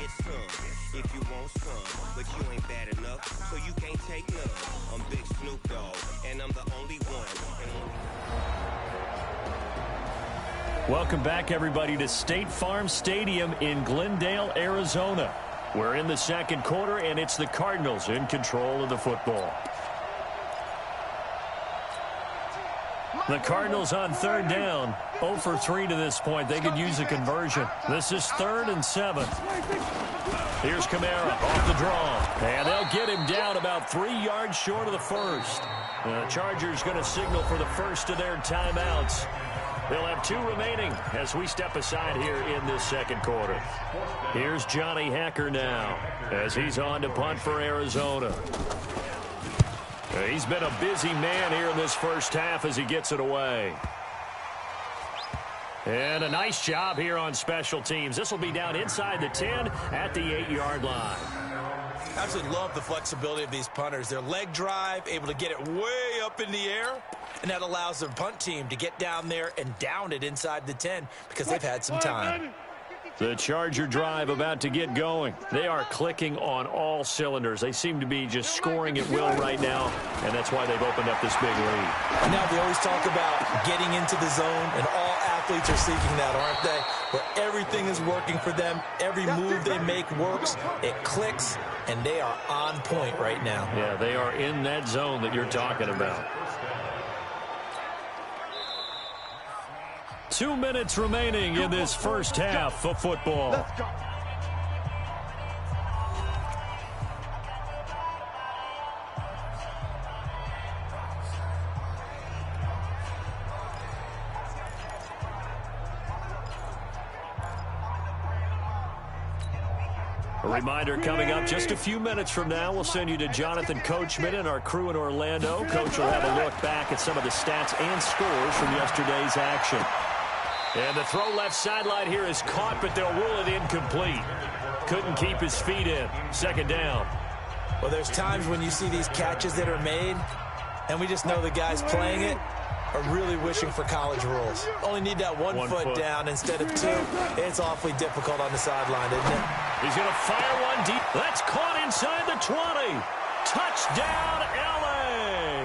get some if you want some, but you ain't bad enough, so you can't take none. I'm Big Snoop Dogg, and I'm the only one. Welcome back, everybody, to State Farm Stadium in Glendale, Arizona. We're in the second quarter, and it's the Cardinals in control of the football. The Cardinals on third down, 0 for 3 to this point. They could use a conversion. This is 3rd and 7. Here's Kamara off the draw, and they'll get him down about 3 yards short of the first. The Chargers going to signal for the first of their timeouts. They'll have 2 remaining as we step aside here in this second quarter. Here's Johnny Hacker now as he's on to punt for Arizona. He's been a busy man here in this first half as he gets it away. And a nice job here on special teams. This will be down inside the 10 at the 8-yard line. I absolutely love the flexibility of these punters. Their leg drive, able to get it way up in the air, and that allows their punt team to get down there and down it inside the 10 because they've had some time. The Charger drive about to get going. They are clicking on all cylinders. They seem to be just scoring at will right now, and that's why they've opened up this big lead. Now they always talk about getting into the zone, and all athletes are seeking that, aren't they? Where everything is working for them, every move they make works, it clicks, and they are on point right now. Yeah, they are in that zone that you're talking about. 2 minutes remaining in this first half of football. A reminder coming up just a few minutes from now, we'll send you to Jonathan Coachman and our crew in Orlando. Coach will have a look back at some of the stats and scores from yesterday's action. And the throw left sideline here is caught, but they'll rule it incomplete. Couldn't keep his feet in. Second down. Well, there's times when you see these catches that are made, and we just know the guys playing it are really wishing for college rules. Only need that one foot down instead of 2. It's awfully difficult on the sideline, isn't it? He's going to fire one deep. That's caught inside the 20. Touchdown, L.A.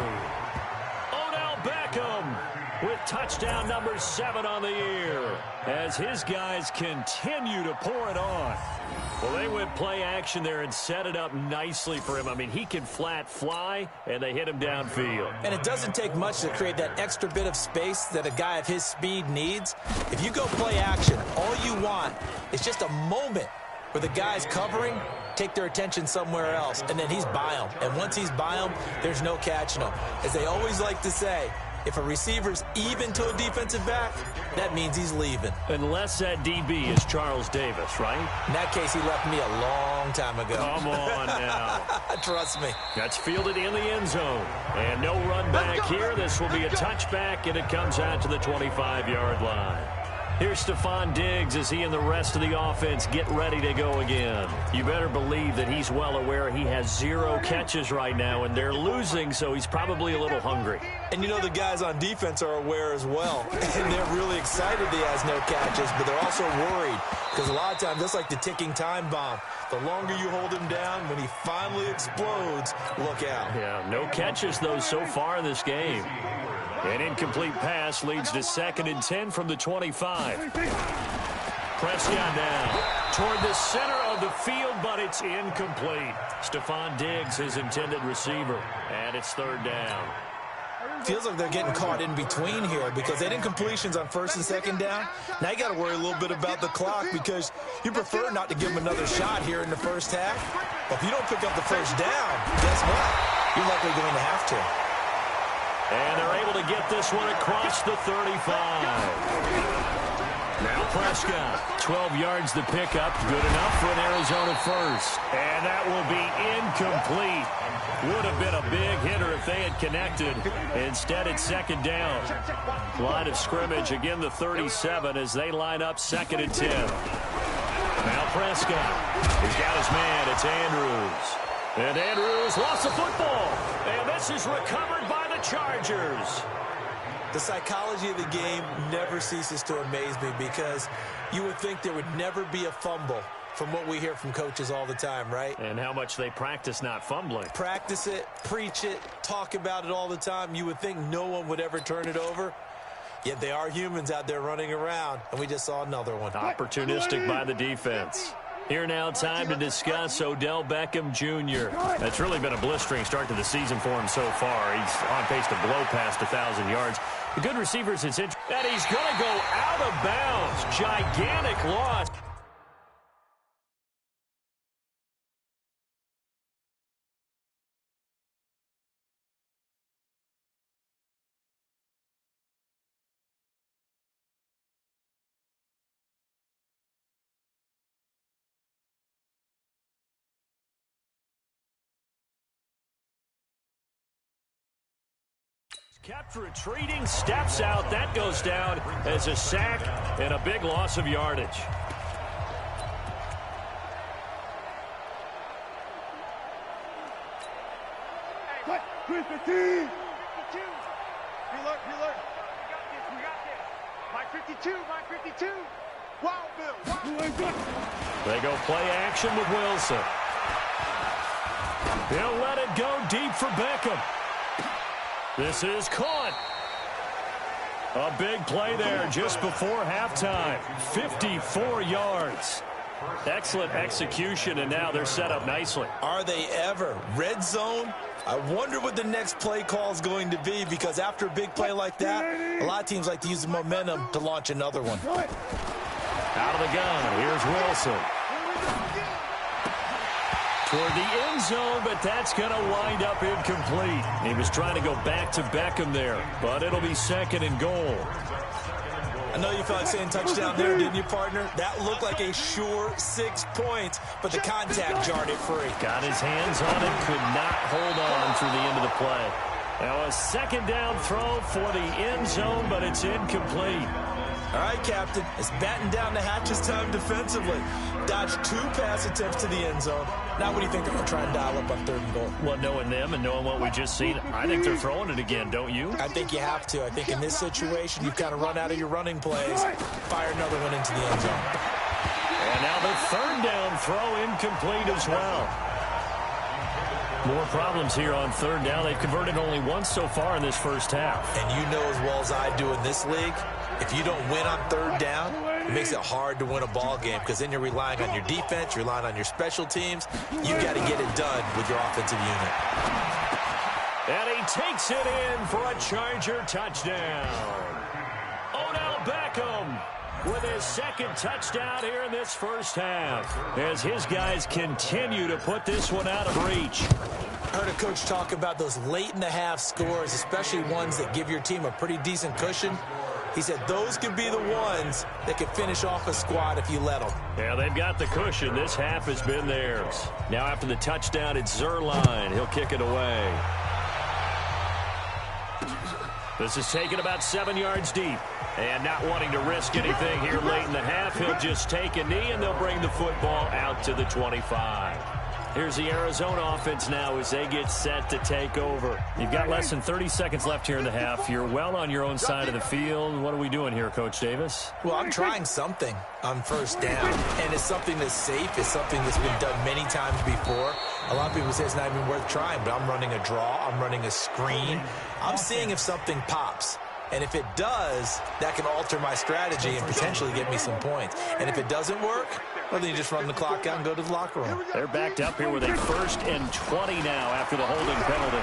Odell Beckham with touchdown number 7 on the year as his guys continue to pour it on. Well, they went play action there and set it up nicely for him. I mean, he can flat fly, and they hit him downfield. And it doesn't take much to create that extra bit of space that a guy of his speed needs. If you go play action, all you want is just a moment where the guy's covering, take their attention somewhere else, and then he's by him. And once he's by him, there's no catching him. As they always like to say, if a receiver's even to a defensive back, that means he's leaving. Unless that DB is Charles Davis, right? In that case, he left me a long time ago. Come on now. Trust me. That's fielded in the end zone. And no run back here. This will be a touchback, and it comes out to the 25-yard line. Here's Stephon Diggs as he and the rest of the offense get ready to go again. You better believe that he's well aware he has 0 catches right now, and they're losing, so he's probably a little hungry. And you know the guys on defense are aware as well. And they're really excited he has no catches, but they're also worried because a lot of times that's like the ticking time bomb. The longer you hold him down, when he finally explodes, look out. Yeah, no catches, though, so far in this game. An incomplete pass leads to 2nd and 10 from the 25. Prescott now toward the center of the field, but it's incomplete. Stephon Diggs, his intended receiver, and it's 3rd down. Feels like they're getting caught in between here because they had incompletions on 1st and 2nd down. Now you got to worry a little bit about the clock because you prefer not to give them another shot here in the first half. But if you don't pick up the 1st down, guess what? You're likely going to have to. And they're able to get this one across the 35. Now Prescott, 12 yards to pick up. Good enough for an Arizona first. And that will be incomplete. Would have been a big hitter if they had connected. Instead, it's 2nd down. Line of scrimmage, again, the 37 as they line up 2nd and 10. Now Prescott. He's got his man. It's Andrews. And Andrews lost the football. And this is recovered by the Chargers. The psychology of the game never ceases to amaze me because you would think there would never be a fumble from what we hear from coaches all the time, right? And how much they practice not fumbling. Practice it, preach it, talk about it all the time. You would think no one would ever turn it over. Yet they are humans out there running around, and we just saw another one. Opportunistic by the defense. Here now, time to discuss Odell Beckham Jr. That's really been a blistering start to the season for him so far. He's on pace to blow past 1,000 yards. The good receivers, it's interesting that he's going to go out of bounds. Gigantic loss. Kept retreating, steps out. That goes down as a sack and a big loss of yardage. Cut! 315! 52! Reload! We got this! My 52! My 52! Wow, Bill! Wow. They go play action with Wilson. He'll let it go deep for Beckham. This is caught. A big play there just before halftime. 54 yards. Excellent execution, and now they're set up nicely. Are they ever? Red zone? I wonder what the next play call is going to be, because after a big play like that, a lot of teams like to use the momentum to launch another one. Out of the gun, here's Wilson. Toward the end zone, but that's going to wind up incomplete. He was trying to go back to Beckham there, but it'll be second and goal. I know you felt like saying touchdown there, didn't you, partner? That looked like a sure 6 points, but the contact jarred it free. Got his hands on it, could not hold on through the end of the play. Now a second down throw for the end zone, but it's incomplete. All right, Captain, it's batten down the hatches time defensively. Dodged 2 pass attempts to the end zone. Now what do you think they're going to try and dial up on 3rd and goal? Well, knowing them and knowing what we just seen, I think they're throwing it again, don't you? I think you have to. I think in this situation, you've kind of run out of your running plays. Fire another one into the end zone. And now the 3rd down throw incomplete as well. More problems here on 3rd down. They've converted only once so far in this first half. And you know as well as I do in this league, if you don't win on 3rd down, it makes it hard to win a ball game, because then you're relying on your defense, you're relying on your special teams. You got to get it done with your offensive unit. And he takes it in for a Charger touchdown. Odell Beckham with his 2nd touchdown here in this first half, as his guys continue to put this one out of reach. I heard a coach talk about those late-in-the-half scores, especially ones that give your team a pretty decent cushion. He said those could be the ones that could finish off a squad if you let them. Yeah, they've got the cushion. This half has been theirs. Now after the touchdown, it's Zerline. He'll kick it away. This is taken about 7 yards deep. And not wanting to risk anything here late in the half, he'll just take a knee, and they'll bring the football out to the 25. Here's the Arizona offense now as they get set to take over. You've got less than 30 seconds left here in the half. You're well on your own side of the field. What are we doing here, Coach Davis? Well, I'm trying something on 1st down, and it's something that's safe. It's something that's been done many times before. A lot of people say it's not even worth trying, but I'm running a draw. I'm running a screen. I'm seeing if something pops. And if it does, that can alter my strategy and potentially get me some points. And if it doesn't work, well, then you just run the clock out and go to the locker room. They're backed up here with a 1st and 20 now after the holding penalty.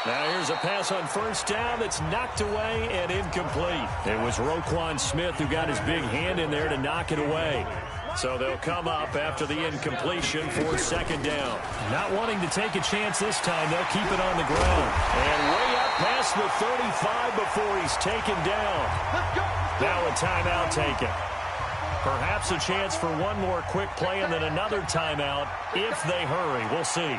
Now here's a pass on 1st down that's knocked away and incomplete. It was Roquan Smith who got his big hand in there to knock it away. So they'll come up after the incompletion for 2nd down. Not wanting to take a chance this time, they'll keep it on the ground. And way up past the 35 before he's taken down. Now a timeout taken. Perhaps a chance for one more quick play and then another timeout if they hurry. We'll see.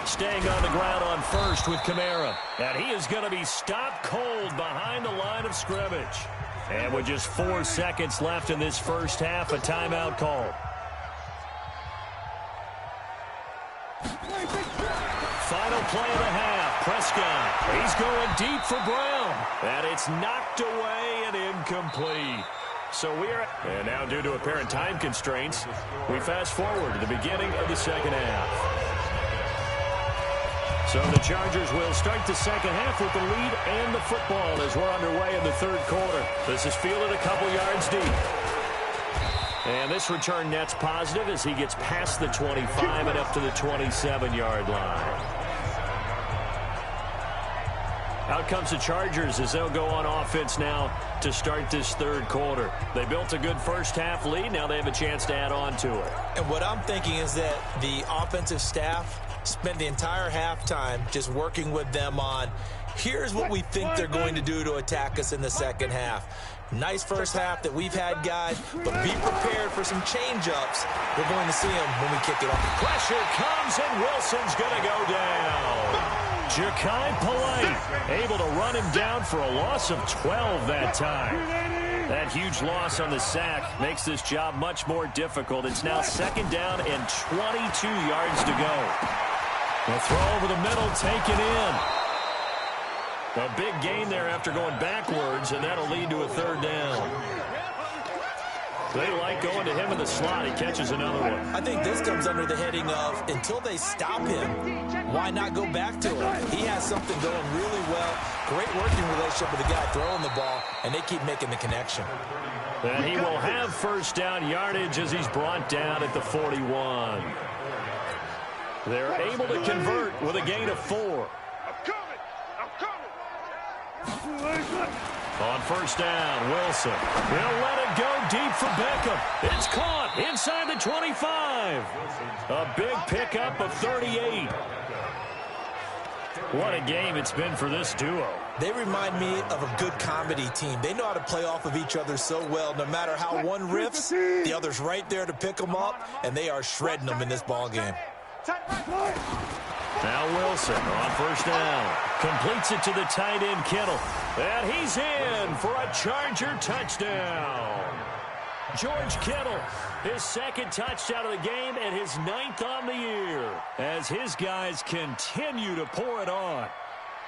Staying on the ground on 1st with Kamara. And he is going to be stopped cold behind the line of scrimmage. And with just 4 seconds left in this first half, a timeout call. Final play of the half. Prescott. He's going deep for Brown. And it's knocked away and incomplete. So and now due to apparent time constraints, we fast forward to the beginning of the second half. So the Chargers will start the second half with the lead and the football as we're underway in the third quarter. This is fielded a couple yards deep. And this return net's positive as he gets past the 25 and up to the 27-yard line. Out comes the Chargers as they'll go on offense now to start this third quarter. They built a good first-half lead. Now they have a chance to add on to it. And what I'm thinking is that the offensive staff spent the entire halftime just working with them on, here's what we think they're going to do to attack us in the second half. Nice first half that we've had, guys, but be prepared for some change-ups. We're going to see them when we kick it off. Pressure comes, and Wilson's going to go down. Ja'Kai Polite able to run him down for a loss of 12 that time. That huge loss on the sack makes this job much more difficult. It's now second down and 22 yards to go. The throw over the middle, taken in. A big gain there after going backwards, and that'll lead to a third down. They like going to him in the slot. He catches another one. I think this comes under the heading of, until they stop him, why not go back to him? He has something going really well. Great working relationship with the guy throwing the ball, and they keep making the connection. And he will have first down yardage as he's brought down at the 41. They're able to convert with a gain of 4. On first down, Wilson. He'll let it go deep for Beckham. It's caught inside the 25. A big pickup of 38. What a game it's been for this duo. They remind me of a good comedy team. They know how to play off of each other so well. No matter how one riffs, the other's right there to pick them up, and they are shredding them in this ball game. Now Wilson on first down. Completes it to the tight end, Kittle. And he's in for a Charger touchdown. George Kittle, his second touchdown of the game and his 9th on the year, as his guys continue to pour it on.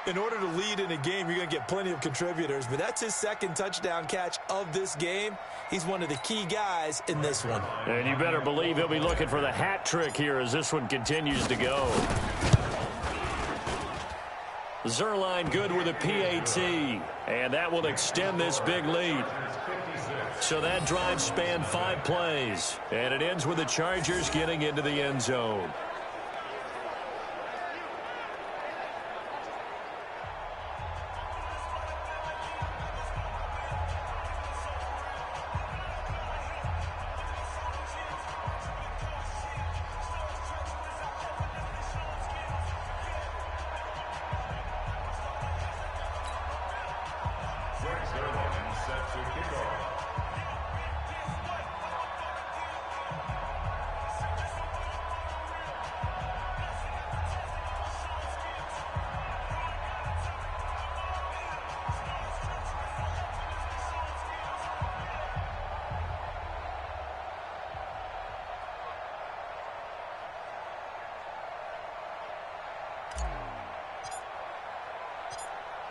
In order to lead in a game, you're going to get plenty of contributors, but that's his second touchdown catch of this game. He's one of the key guys in this one. And you better believe he'll be looking for the hat trick here as this one continues to go. Zerline good with a PAT, and that will extend this big lead. So that drive spanned 5 plays, and it ends with the Chargers getting into the end zone.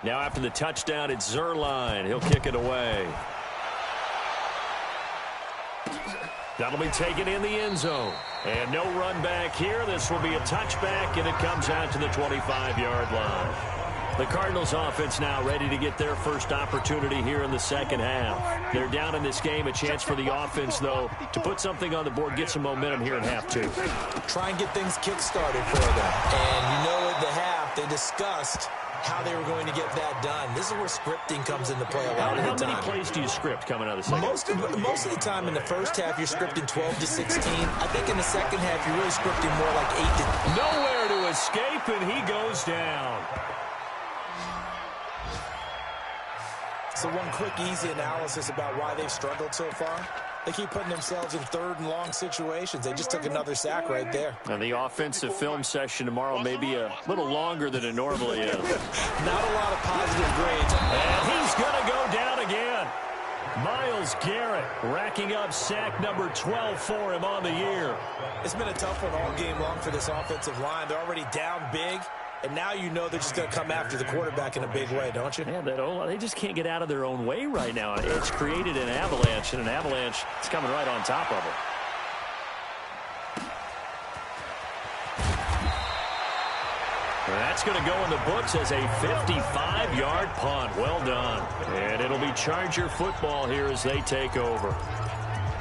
Now after the touchdown, it's Zerline. He'll kick it away. That'll be taken in the end zone. And no run back here. This will be a touchback, and it comes out to the 25-yard line. The Cardinals offense now ready to get their first opportunity here in the second half. They're down in this game. A chance for the offense, though, to put something on the board, get some momentum here in half 2. Try and get things kick-started for them. And you know at the half, they discussed how they were going to get that done. This is where scripting comes into play a lot of the time. How many plays do you script coming out of the second? Most of the time in the first half, you're scripting 12 to 16. I think in the second half, you're really scripting more like 8 to... Nowhere to escape, and he goes down. So one quick, easy analysis about why they've struggled so far. They keep putting themselves in third and long situations. They just took another sack right there. And the offensive film session tomorrow may be a little longer than it normally is. Not a lot of positive grades. And he's going to go down again. Myles Garrett racking up sack number 12 for him on the year. It's been a tough one all game long for this offensive line. They're already down big. And now you know they're just going to come after the quarterback in a big way, don't you? Yeah, they just can't get out of their own way right now. It's created an avalanche, and an avalanche is coming right on top of them. That's going to go in the books as a 55-yard punt. Well done. And it'll be Charger football here as they take over.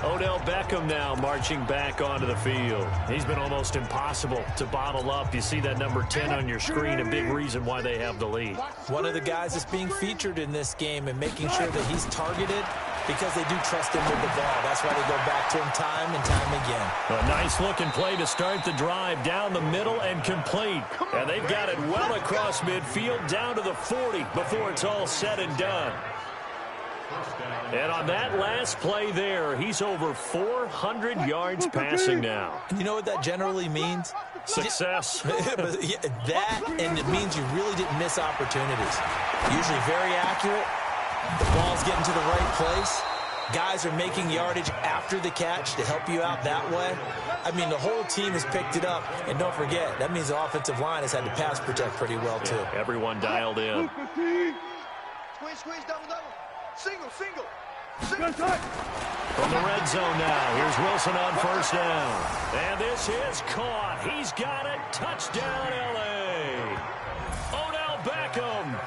Odell Beckham now marching back onto the field. He's been almost impossible to bottle up. You see that number 10 on your screen, a big reason why they have the lead. One of the guys that's being featured in this game and making sure that he's targeted because they do trust him with the ball. That's why they go back to him time and time again. A nice-looking play to start the drive down the middle and complete. And they've got it well across midfield down to the 40 before it's all said and done. And on that last play there, he's over 400 yards passing now. You know what that generally means? Success. That, and it means you really didn't miss opportunities. Usually very accurate. The ball's getting to the right place. Guys are making yardage after the catch to help you out that way. I mean, the whole team has picked it up. And don't forget, that means the offensive line has had to pass protect pretty well, too. Yeah, everyone dialed in. Squeeze, double. Single. From the red zone now, here's Wilson on first down. And this is caught. He's got it. Touchdown, L.A. Odell Beckham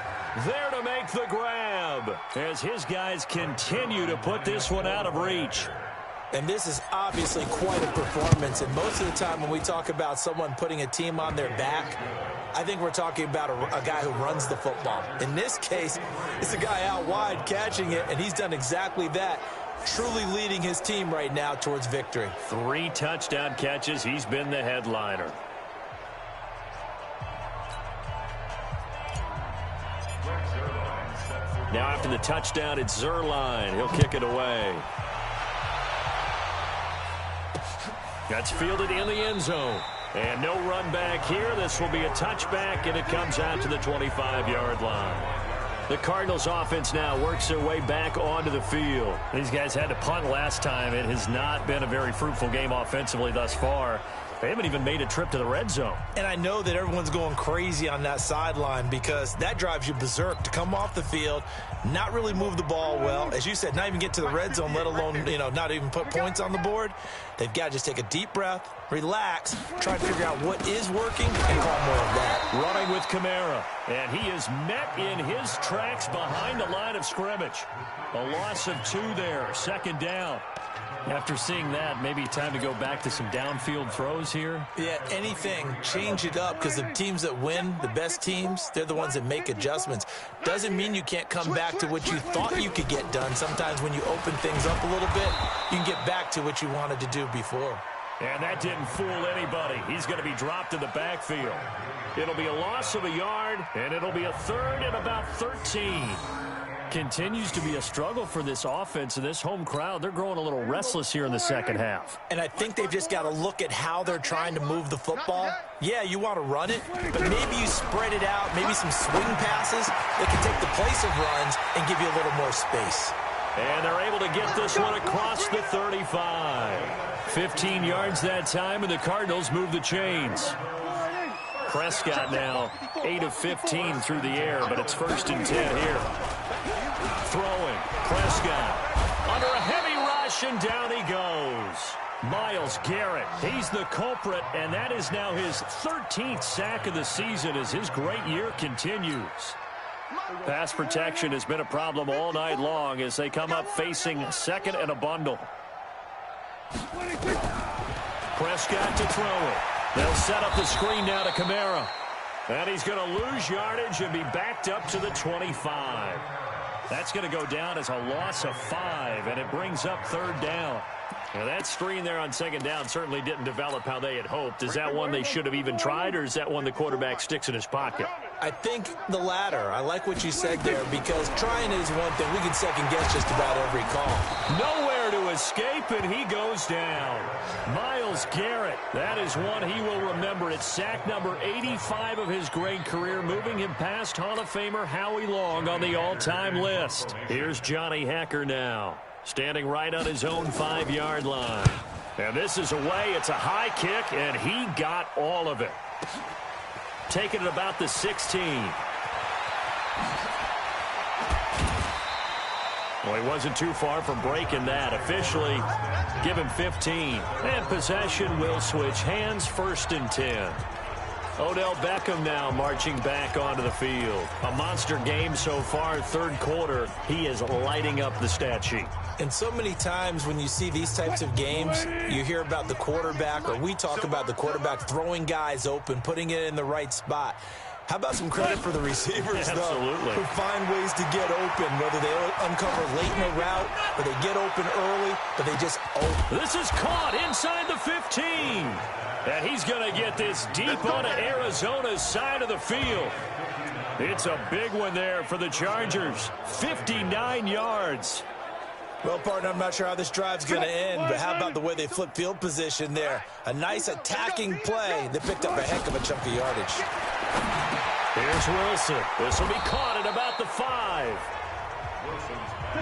there to make the grab as his guys continue to put this one out of reach. And this is obviously quite a performance. And most of the time when we talk about someone putting a team on their back, I think we're talking about a guy who runs the football. In this case, it's a guy out wide catching it, and he's done exactly that, truly leading his team right now towards victory. 3 touchdown catches. He's been the headliner. Now after the touchdown, it's Zerline. He'll kick it away. That's fielded in the end zone. And no run back here. This will be a touchback, and it comes out to the 25-yard line. The Cardinals offense now works their way back onto the field. These guys had to punt last time. It has not been a very fruitful game offensively thus far. They haven't even made a trip to the red zone. And I know that everyone's going crazy on that sideline because that drives you berserk to come off the field, not really move the ball well. As you said, not even get to the red zone, let alone, not even put points on the board. They've got to just take a deep breath, relax, try to figure out what is working, and call more of that. Running with Kamara, and he is met in his tracks behind the line of scrimmage. A loss of 2 there, second down. After seeing that, maybe time to go back to some downfield throws here. Yeah, anything. Change it up because the teams that win, the best teams, they're the ones that make adjustments. Doesn't mean you can't come back to what you thought you could get done. Sometimes when you open things up a little bit, you can get back to what you wanted to do before. And that didn't fool anybody. He's going to be dropped in the backfield. It'll be a loss of a yard, and it'll be a third and about 13. Continues to be a struggle for this offense and this home crowd. They're growing a little restless here in the second half. And I think they've just got to look at how they're trying to move the football. Yeah, you want to run it, but maybe you spread it out, maybe some swing passes that can take the place of runs and give you a little more space. And they're able to get this one across the 35. 15 yards that time, and the Cardinals move the chains. Prescott now 8 of 15 through the air, but it's 1st and 10 here. Throwing, Prescott under a heavy rush, and down he goes. Myles Garrett, he's the culprit, and that is now his 13th sack of the season as his great year continues. Pass protection has been a problem all night long as they come up facing second and a bundle. Prescott to throw it. They'll set up the screen now to Kamara. And he's going to lose yardage and be backed up to the 25. That's going to go down as a loss of 5, and it brings up 3rd down. Now that screen there on 2nd down certainly didn't develop how they had hoped. Is that one they should have even tried, or is that one the quarterback sticks in his pocket? I think the latter. I like what you said there because trying is one thing. We can second-guess just about every call. Nowhere to escape, and he goes down. Myles Garrett, that is one he will remember. It's sack number 85 of his great career, moving him past Hall of Famer Howie Long on the all-time list. Here's Johnny Hekker now, standing right on his own 5-yard line. And this is away. It's a high kick, and he got all of it. taking it about the 16. Well, he wasn't too far from breaking that. Officially, give him 15. And possession will switch hands, 1st and 10. Odell Beckham now marching back onto the field. A monster game so far, 3rd quarter. He is lighting up the stat sheet. And so many times when you see these types of games, you hear about the quarterback, or we talk about the quarterback throwing guys open, putting it in the right spot. How about some credit for the receivers, though, who find ways to get open, whether they uncover late in a route or they get open early, but they just open. This is caught inside the 15. And he's going to get this deep onto Arizona's side of the field. It's a big one there for the Chargers. 59 yards. Well, partner, I'm not sure how this drive's going to end, but how about the way they flip field position there? A nice attacking play that picked up a heck of a chunk of yardage. Here's Wilson. This will be caught at about the 5.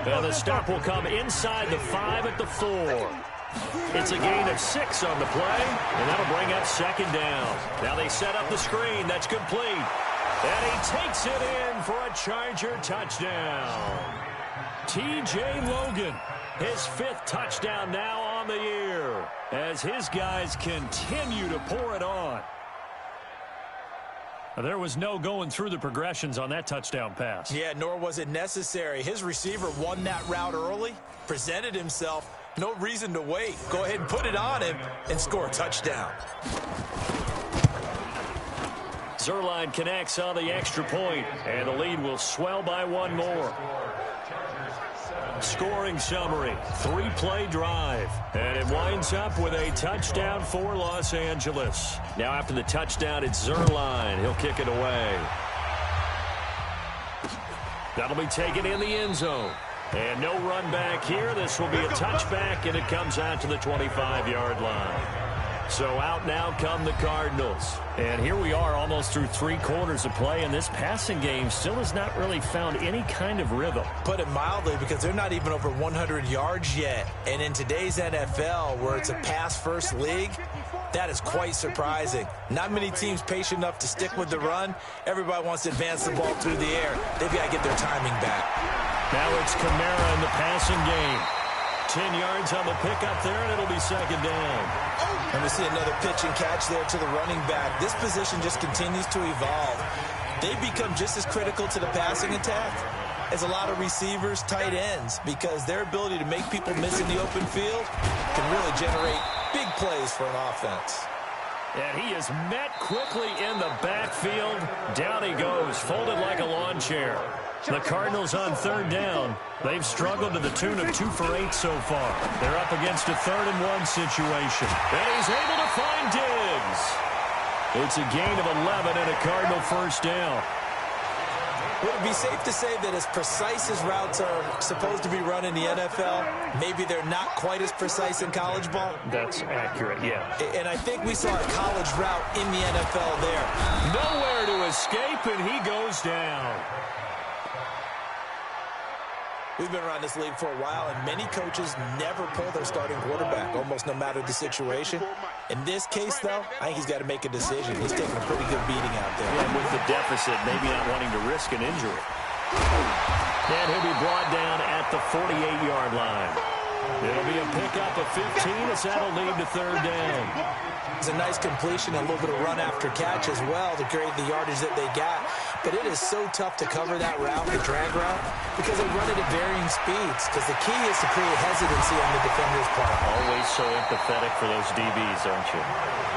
Now the stop will come inside the 5 at the 4. It's a gain of 6 on the play, and that'll bring up 2nd down. Now they set up the screen. That's complete. And he takes it in for a Charger touchdown. T.J. Logan, his 5th touchdown now on the year, as his guys continue to pour it on. There was no going through the progressions on that touchdown pass. Yeah, nor was it necessary. His receiver won that route early, presented himself. No reason to wait. Go ahead and put it on him and score a touchdown. Zerline connects on the extra point, and the lead will swell by 1 more. Scoring summary, 3-play drive, and it winds up with a touchdown for Los Angeles. Now after the touchdown, it's Zerline. He'll kick it away. That'll be taken in the end zone. And no run back here. This will be a touchback, and it comes out to the 25-yard line. So out now come the Cardinals. And here we are almost through 3 quarters of play, and this passing game still has not really found any kind of rhythm. Put it mildly, because they're not even over 100 yards yet. And in today's NFL, where it's a pass-first league, that is quite surprising. Not many teams patient enough to stick with the run. Everybody wants to advance the ball through the air. They've got to get their timing back. Now it's Kamara in the passing game. 10 yards on the pickup there, and it'll be 2nd down. And we see another pitch and catch there to the running back. This position just continues to evolve. They become just as critical to the passing attack as a lot of receivers, tight ends, because their ability to make people miss in the open field can really generate big plays for an offense. And he is met quickly in the backfield. Down he goes, folded like a lawn chair. The Cardinals on 3rd down. They've struggled to the tune of 2 for 8 so far. They're up against a 3rd and 1 situation. And he's able to find Diggs. It's a gain of 11 and a Cardinal 1st down. Would it be safe to say that as precise as routes are supposed to be run in the NFL, maybe they're not quite as precise in college ball? That's accurate, yeah. And I think we saw a college route in the NFL there. Nowhere to escape, and he goes down. We've been around this league for a while, and many coaches never pull their starting quarterback, almost no matter the situation. In this case, though, I think he's got to make a decision. He's taking a pretty good beating out there. Yeah, with the deficit, maybe not wanting to risk an injury. And he'll be brought down at the 48-yard line. It'll be a pickup of 15 as that'll lead to 3rd down. It's a nice completion and a little bit of run after catch as well to create the yardage that they got. But it is so tough to cover that route, the drag route, because they run it at varying speeds. Because the key is to create hesitancy on the defender's part. Always so empathetic for those DBs, aren't you?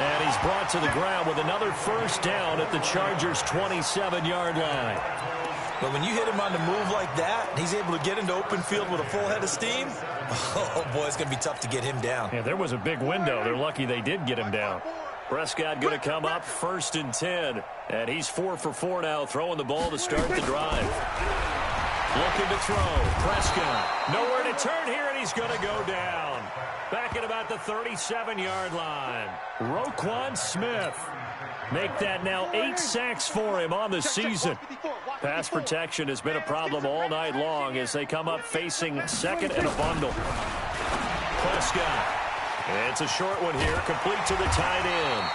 And he's brought to the ground with another 1st down at the Chargers' 27-yard line. But when you hit him on the move like that, he's able to get into open field with a full head of steam, oh, boy, it's going to be tough to get him down. Yeah, there was a big window. They're lucky they did get him down. Prescott going to come up 1st and 10. And he's 4 for 4 now, throwing the ball to start the drive. Looking to throw. Prescott. Nowhere to turn here, and he's going to go down. Back at about the 37-yard line. Roquan Smith. Make that now 8 sacks for him on the season. Pass protection has been a problem all night long as they come up facing 2nd and a bundle. Prescott. It's a short one here, complete to the tight end.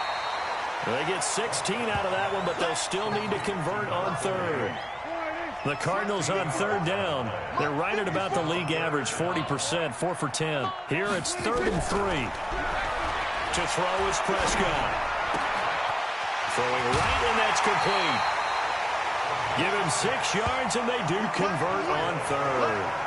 They get 16 out of that one, but they'll still need to convert on third. The Cardinals on third down. They're right at about the league average, 40%, 4 for 10. Here it's 3rd and 3. To throw is Prescott. Throwing right, and that's complete. Give him 6 yards, and they do convert on third.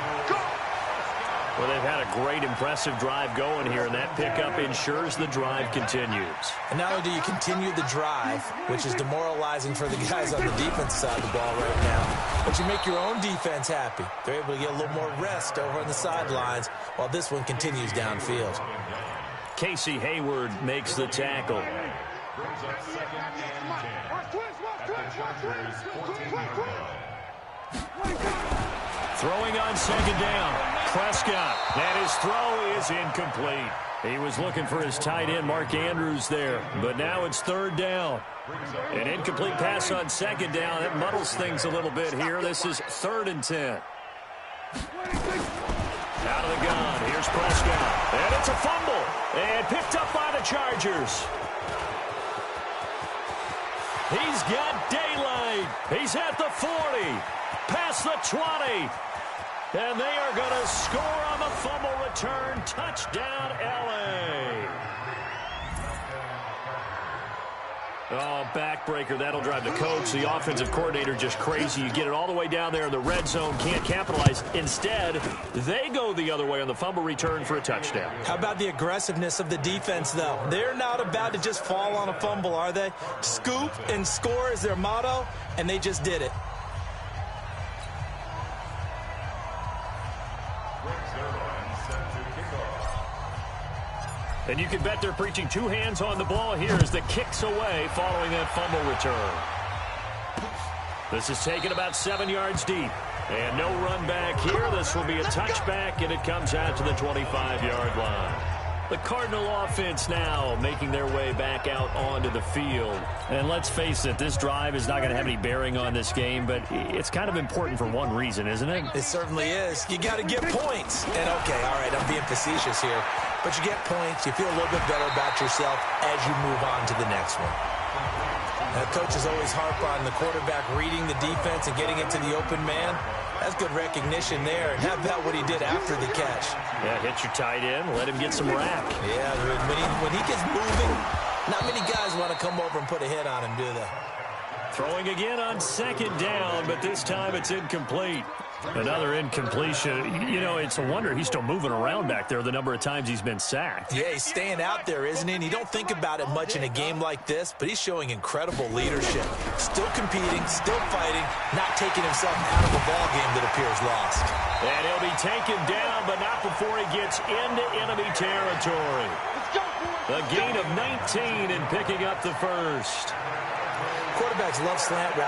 Well, they've had a great, impressive drive going here, and that pickup ensures the drive continues. And not only do you continue the drive, which is demoralizing for the guys on the defense side of the ball right now, but you make your own defense happy. They're able to get a little more rest over on the sidelines while this one continues downfield. Casey Hayward makes the tackle. Throwing on second down. Prescott. And his throw is incomplete. He was looking for his tight end, Mark Andrews, there. But now it's 3rd down. An incomplete pass on second down. That muddles things a little bit here. This is 3rd and 10. Out of the gun. Here's Prescott. And it's a fumble. And picked up by the Chargers. He's got daylight. He's at the 40. Past the 20. And they are going to score on the fumble return. Touchdown, L.A. Oh, backbreaker. That'll drive the coach, the offensive coordinator, just crazy. You get it all the way down there in the red zone, can't capitalize. Instead, they go the other way on the fumble return for a touchdown. How about the aggressiveness of the defense, though? They're not about to just fall on a fumble, are they? Scoop and score is their motto, and they just did it. And you can bet they're preaching 2 hands on the ball here as the kick's away following that fumble return. This is taken about 7 yards deep. And no run back here. This will be a touchback, and it comes out to the 25-yard line. The Cardinal offense now making their way back out onto the field. And let's face it, this drive is not going to have any bearing on this game, but it's kind of important for one reason, isn't it? It certainly is. You got to get points. And, okay, all right, I'm being facetious here. But you get points, you feel a little bit better about yourself as you move on to the next one. Now, coaches always harp on the quarterback reading the defense and getting into the open man. That's good recognition there. And how about what he did after the catch? Yeah, hit your tight end, let him get some rack. Yeah, when he gets moving, not many guys want to come over and put a hit on him, do they? Throwing again on second down, but this time it's incomplete. Another incompletion. You know, it's a wonder he's still moving around back there the number of times he's been sacked. Yeah, he's staying out there, isn't he? And you don't think about it much in a game like this, but he's showing incredible leadership. Still competing, still fighting, not taking himself out of a ball game that appears lost. And he'll be taken down, but not before he gets into enemy territory. A gain of 19 and picking up the first. Quarterbacks love slant routes.